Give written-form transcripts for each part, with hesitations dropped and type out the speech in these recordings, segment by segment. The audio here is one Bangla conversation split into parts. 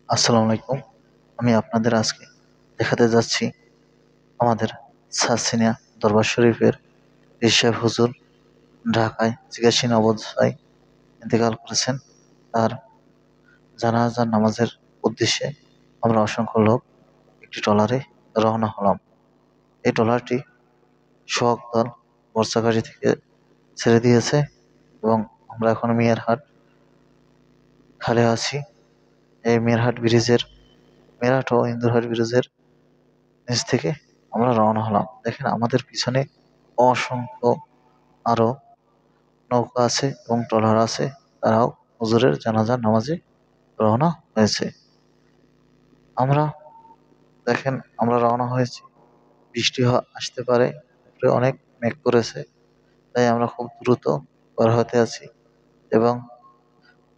আসসালামু আলাইকুম। আমি আপনাদের আজকে দেখাতে যাচ্ছি আমাদের সাসিনা দরবার শরীফের পীর সাহেব হুজুর ঢাকায় চিকিৎসাধীন অবস্থায় ইন্তেকাল করেছেন। তার জানাজার নামাজের উদ্দেশ্যে আমরা অসংখ্য লোক একটি ট্রলারে রওনা হলাম। এই ট্রলারটি সোহাগদল বর্ষাকাশী থেকে ছেড়ে দিয়েছে এবং আমরা এখন মিয়ারহাট খালে আছি। এই মেরহাট ও ইন্দুরহাট ব্রিজের নিচ থেকে আমরা রওনা হলাম। দেখেন আমাদের পিছনে অসংখ্য আরো নৌকা আছে এবং ট্রলার আছে, তারাও হুজুরের জানাজার নামাজে রওনা হয়েছে। আমরা দেখেন আমরা রওনা হয়েছি, বৃষ্টি আসতে পারে, উপরে অনেক মেঘ করেছে, তাই আমরা খুব দ্রুত পার হতে আছি এবং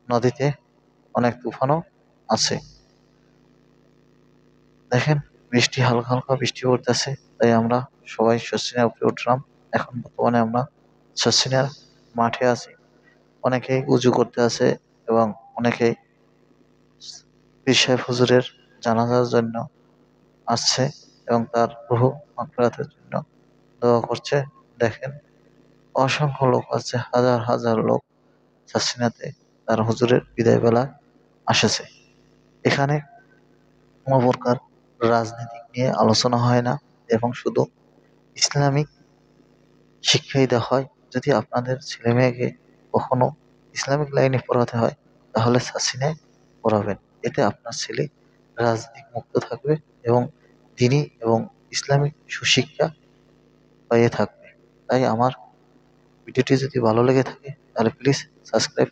নদীতে অনেক তুফানও আছে। দেখেন হালকা হালকা বৃষ্টি পড়তেছে, তাই আমরা সবাই শস্যিনার উপরে উঠলাম। এখন বর্তমানে আমরা শস্যিনার মাঠে আছি। অনেকেই উজু করতে আছে এবং অনেকেই পীর সাহেব হুজুরের জানাজার জন্য আসছে এবং তার রূহ মাগফিরাতের জন্য দোয়া করছে। দেখেন অসংখ্য লোক আছে, হাজার হাজার লোক সাসিনাতে তার হুজুরের বিদায় বেলায় আসেছে। এখানে কোনো প্রকার রাজনীতি নিয়ে আলোচনা হয় না এবং শুধু ইসলামিক শিক্ষাই দেওয়া হয়। যদি আপনাদের ছেলে মেয়েকে কখনো ইসলামিক লাইনে পড়াতে হয়, তাহলে সাসিনায় পড়াবেন। এতে আপনার ছেলে রাজনীতি মুক্ত থাকবে এবং দিনী এবং ইসলামিক সুশিক্ষা পাইয়ে থাকবে। তাই আমার ভিডিওটি যদি ভালো লেগে থাকে তাহলে প্লিজ সাবস্ক্রাইব